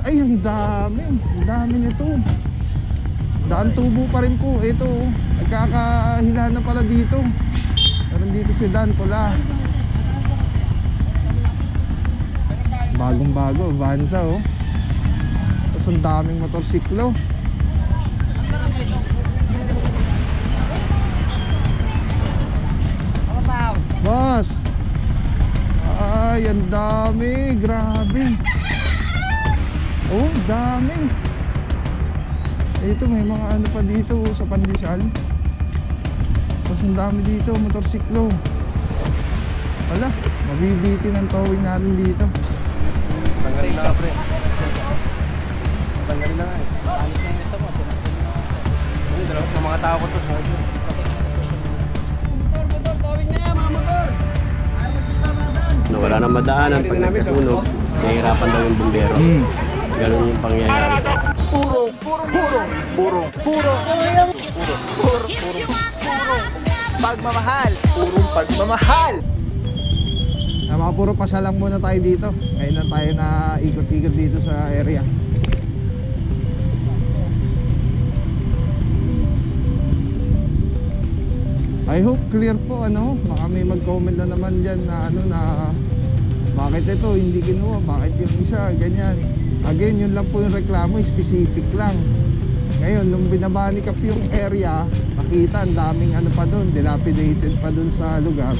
Ay, ang dami. Ang dami nito. Daan tubo pa rin po. Ito, nagkakahilahan na pala dito. Meron dito si Dan pula. Bagong bago, Vanza oh. Tapos ang daming motorsiklo. Boss. Ay, ang dami. Grabe. Oh, dami. Ito may mga ano pa dito sa Pandesal. Tapos ang dami dito, motorsiklo. Wala, mabibitin ang towing natin dito. Tanggalin na pre. Tanggalin na nga eh. Alis na yung isa mo. Hindi, dalawa ng mga tao ko to. Motor, towing na yan mga motor. Ayaw magsipabasan. Wala nang madaanan pag nagkasunog. Nahihirapan daw yung bumbero. Ganun yung pangyayari. Puro pagmamahal. Purong pagmamahal. Mga puro pasalang muna tayo dito. Ngayon na tayo na ikot-ikot dito sa area. I hope clear po ano. Baka may mag-comment na naman dyan na ano na bakit ito hindi kinuha, bakit yung isa ganyan. Again, yun lang po yung reklamo, specific lang. Ngayon, nung binaba ni Kap yung area, nakita ang daming ano pa doon, dilapidated pa doon sa lugar.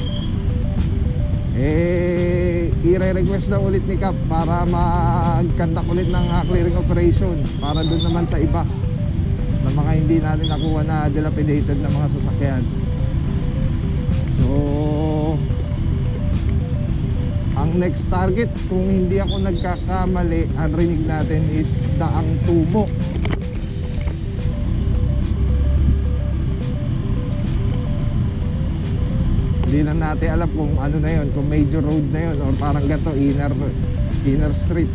I-request na ulit ni Kap para mag-conduct ulit ng clearing operation para doon naman sa iba na mga hindi natin nakuha na dilapidated na mga sasakyan. So ang next target, kung hindi ako nagkakamali, ang rinig natin is Daang Tumo. Hindi na natin alam kung ano na yun, kung major road na yun or parang gato inner street.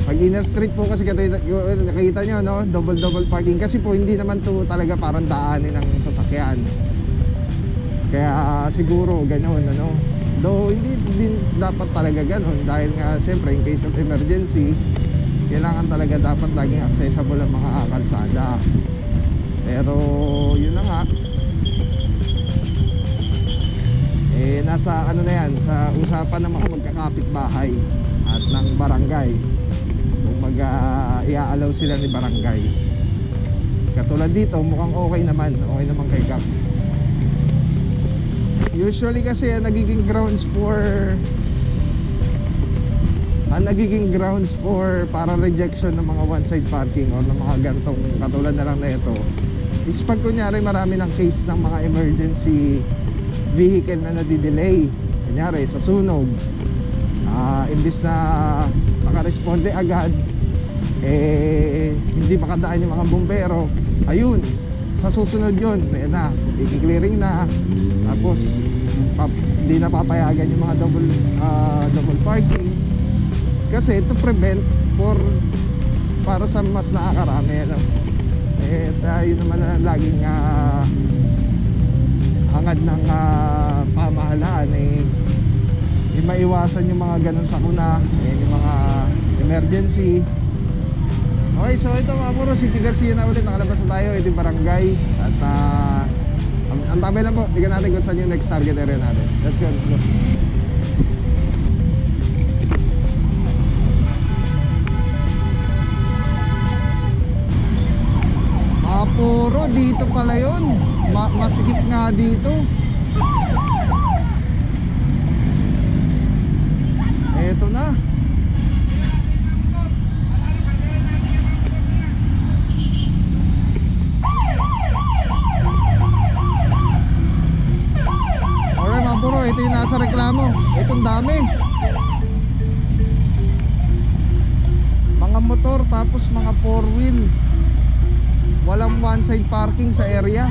Pag inner street po kasi nakita nyo no, double parking kasi po hindi naman to talaga parang daanin ng sasakyan. Kaya siguro ganoon ano. Though hindi din dapat talaga ganoon dahil nga siyempre in case of emergency kailangan talaga dapat laging accessible ang mga kalsada. Pero yun na nga, nasa ano na yan, sa usapan ng mga magkakapitbahay at ng barangay kung mag-i-allow sila ni barangay. Katulad dito mukhang okay naman kay Kap. Usually kasi nagiging grounds for para rejection ng mga one side parking or ng mga gantong katulad na lang na ito is pag kunyari marami ng case ng mga emergency vehicle na nadidelay, kunyari sa sunog, imbis na makaresponde agad hindi makadaan yung mga bumbero, ayun sa susunod yun na i-clearing na, tapos hindi na papayagan yung mga double parking kasi to prevent para sa mas nakakarami ano? Yun naman na laging hangad ng pamahalaan maiwasan yung mga ganun sakuna, yung mga emergency. Okay, so ito mga puro, City Garcia na ulit, nakalabas na tayo, ito yung barangay. At ang tabi lang po, tignan natin kung saan yung next target area natin. Let's go, let's go. Mga puro, dito pala yun. Masikip nga dito. Eto na. Ito yung nasa reklamo. Itong dami mga motor tapos mga 4-wheel. Walang one side parking sa area.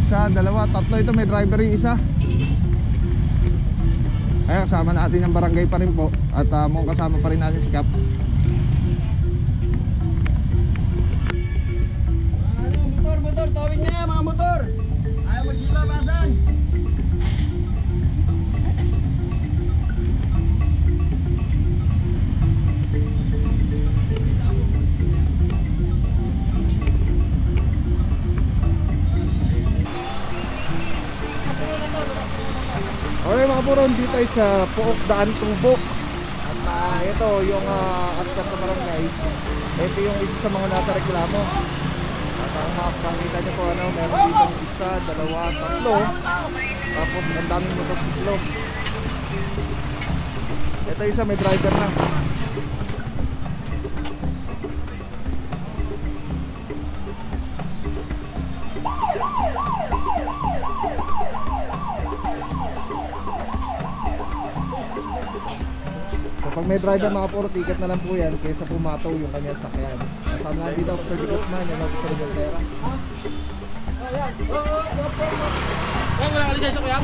Isa, dalawa, tatlo. Ito may driver yung isa. Kaya kasama natin ang barangay pa rin po. At mukhang kasama pa rin natin si Kap. Motor, tawing na yan mga motor. Ayaw magsibabasan. puro, dito tayo sa Pook Daan Tubo. At ito yung askan sa barangay. Ito yung isa sa mga nasa reklamo. At ang makakita nyo po, meron dito isa, dalawa, tatlo. Tapos ang daming motorsiklo. Ito isa, may driver na. So pag may driver mga puro, ticket na lang po yan kaysa pumataw yung kanyang sakyan. Kasama na dito ako sa Dicasman, yan ako sa Rigaltera. Wala ka lisensya ko yan?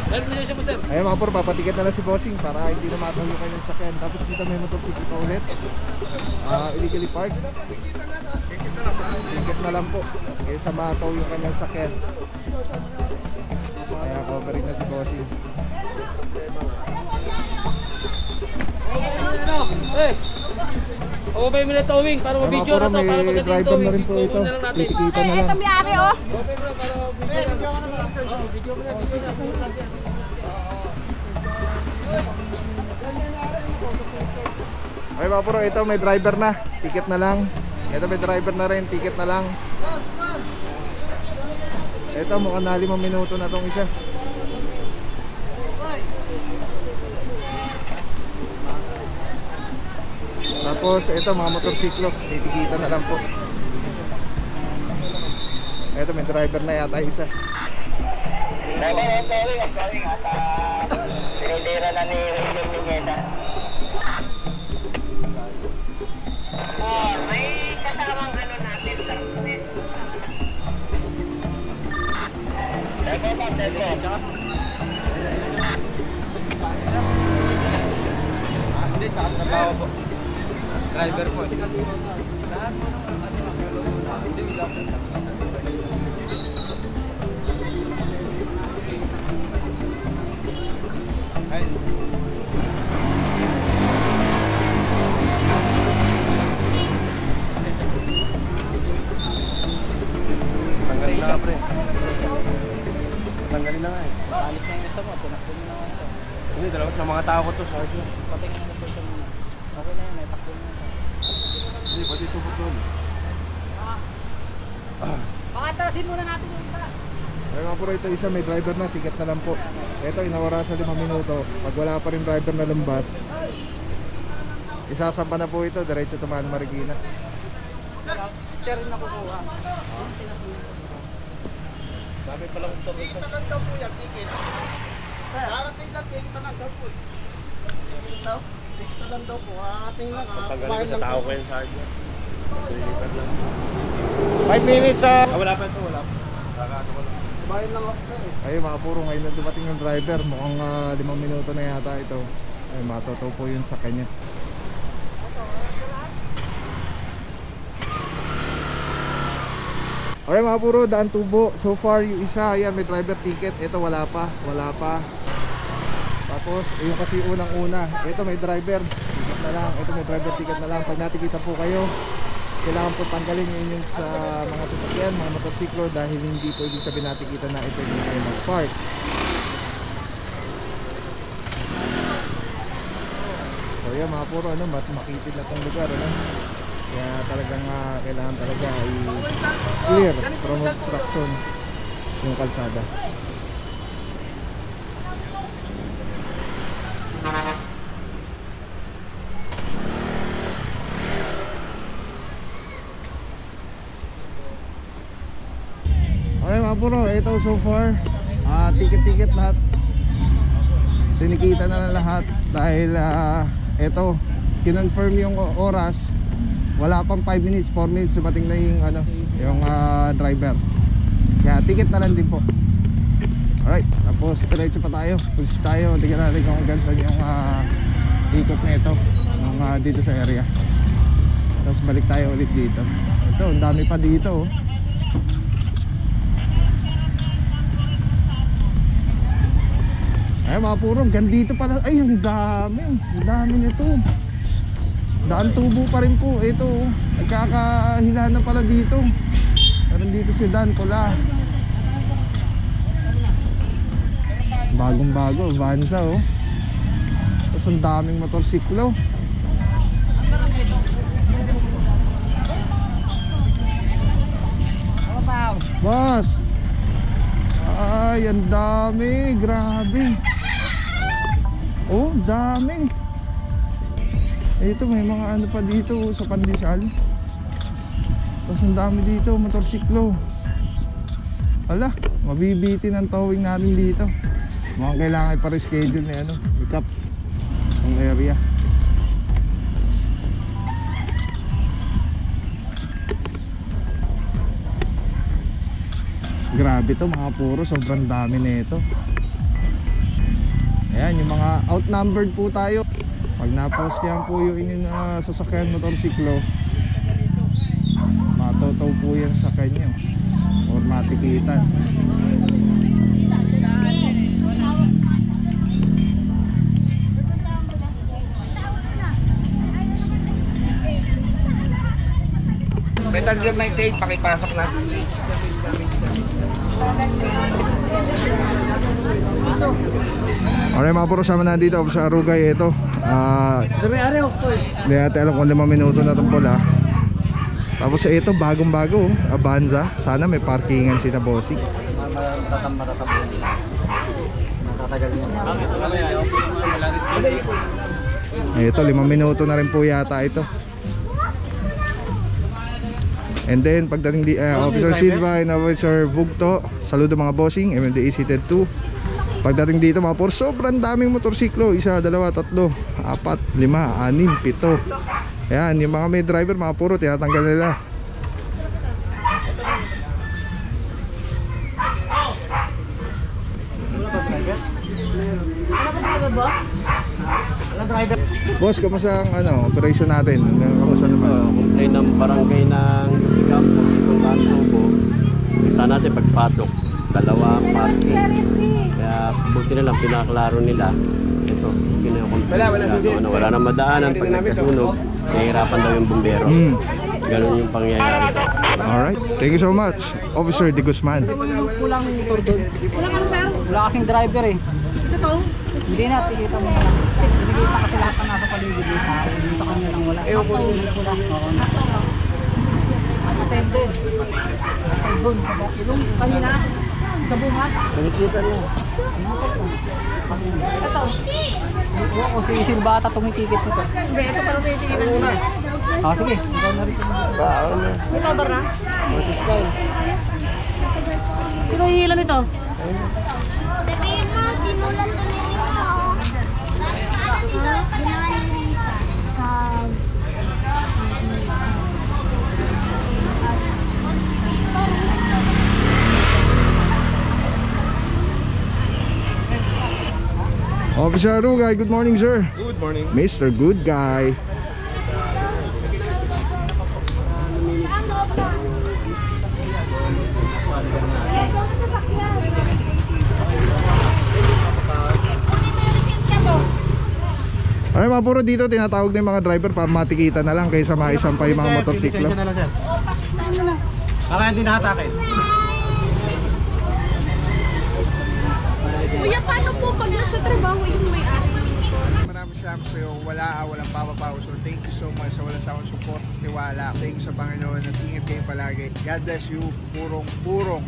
Meron lisensya mo, sir? Ayun mga puro, papatiket na lang si Bossing para hindi na mataw yung kanyang sakyan. Tapos dito may motorsiklo pa ulit. Illegally parked. Ticket na lang po kaysa mataw yung kanyang sakyan. Kaya covering na si Bossing. Eh! O ba yung minute towing para ma-video na to? Para may pagdating driver towing, na rin po ito. na lang natin. Titikita na lang. Ito may-ari oh. Okay bro, para video na. Video mo na, video na. Okay mga puro, ito may driver na. Ticket na lang. Ito may driver na rin. Ticket na lang. Ito mukhang na 5 minuto na tong isa. Tapos ito mga motorsiklo, titikita na lang po. Ito may driver na yata isa. Pinitira na ni Ranger Mineta. May kasamang ano natin lang. Hindi, sa trabaho po. Driver po. Tanggalin na pre. Tanggalin na nga eh. Alis na yung isa mo, tunakbo mo na nga isa. Hindi, dalawat na mga tao ko to, Sergio. Patingin na sa social media. Okay na yun, may takbo na. Hindi, pati ito po doon. Pakatarasin muna natin yung isa. Ay mga puro, ito isa may driver na, ticket na lang po. Ito inawara sa 5 minuto. Pag wala pa rin driver na lumbas, isasampa na po ito, diretso tumaan Marikina. Siya rin nakukuha. Dami palang ito. Kita lang daw po yan, ticket. Darating lang, kita lang daw po. Kita lang daw po, ating lang. Tanggalin ko sa tao ko yan, Sergio. Deliver lang. 5 minutes Wala pa ito, wala pa. Kakato ko lang. Bayan lang ako sir eh. Ayun mga puro, ngayon na dumating yung driver. Mukhang 5 minuto na yata ito. Ay, matotoo po yun sa kanya. Okay mga puro, Daan Tubo. So far yung isa, ayan, may driver ticket. Ito wala pa. Tapos yung kasi unang-una, ito may driver ticket na lang. Ito may driver ticket na lang. Pag natikita po kayo, kailangan po tanggalin yun yung sa mga sasakyan, mga motorsiklo, dahil hindi po ibig sabihin natikita na ito yung kayo mag-park. So yan mga puro, mas makitid na itong lugar, kaya talagang kailangan talaga i-clear from obstruction yung kalsada. Okay mga puro, ito so far ticket lahat, tinikita na lahat dahil ito kinonfirm yung oras. Wala pang 5 minutes, 4 minutes dumating na yung driver. Kaya ticket na lang din po. Alright, tapos diretso pa tayo. Pulis tayo, tignan natin kung hanggang saan yung ikot na ito dito sa area. Tapos balik tayo ulit dito. Ito, ang dami pa dito. Ay mga puro, dito pala. Ay, ang dami nito. Daan Tubo pa rin po. Ito, nagkakahilahan na pala dito. Meron dito si Daan Pula. Bagong bago, Vanza oh. Tapos ang daming motorsiklo. Boss! Ay, ang dami, grabe. Oh, dami. Ito may mga ano pa dito sa Pandesal. Tapos ang dami dito, motorsiklo. Hala, mabibitin ang towing natin dito. Mukhang kailangan ipa-reschedule na ano, pick up ang area. Grabe to mga puro, sobrang dami nito. Ayan, yung mga outnumbered po tayo. Pag na-post yan po yung inyong sasakyan motorsiklo, matotaw po yan sa kanyo or matikitan. Metal Gear 98, pakipasok na. Alright mga puro, sama na dito sa Arugay. Ito hindi natin alam kung 5 minuto na itong pula. Tapos ito bagong bago Avanza. Sana may parkingan si na bossing. Ito 5 minuto na rin po yata ito. And then pagdating di Officer Silva and Officer Bugto, saludo mga bossing, MMDA seated 2. Pagdating dito mga por, sobrang daming motorsiklo. 1, 2, 3, 4, 5, 6, 7. Ayan, yung mga may driver mga puro, tinatanggal nila. Boss, kamusta ang ano, operation natin? Kamusta naman? Complain ng barangay ng Campo, itong Canto. Kita natin pagpasok, 2 parking. Kaya buti na lang, pinaklaro nila. Ito, kinukumpleto. Wala nang madaanan pag nagkasunog, nahihirapan daw yung bumbero. Ganun yung pangyayari. Alright, thank you so much, Officer De Guzman. Kulang yung motor doon. Kulang ano sir? Wala kasing driver eh. Ito to? Hindi na, pikita mo na lang. Pinigita kasi lahat ng nasa paligid dito. Sa kanya lang wala. Eh, kulang. Oo, attended. Doon, yung kanina, sa buhat. Nakikita niya. Ito. Oo, si Silbata tumitikit nito. Hindi, ito pala tumitikit nito. Ah, sige. Ikaw na rin. May cover na? Masis style. Sino hihila nito? Sabihin mo, sinulat ko na yung Officer Arugay, good morning sir. Good morning. Mr. Good Guy. Ano mga puro dito, tinatawag na yung mga driver para matikita na lang kaysa maisampay yung mga motorsiklo. Lisensya na lang sir. Baka hindi nakatake. Kuya, paano po pag nasa trabaho yung may-ari? Maraming salamat sa iyo. Walang papapaw. So thank you so much sa walang sawang support, tiwala. Thank you sa Panginoon at ingat kayo palagi. God bless you. Purong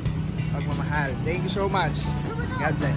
pagmamahal. Thank you so much. God bless.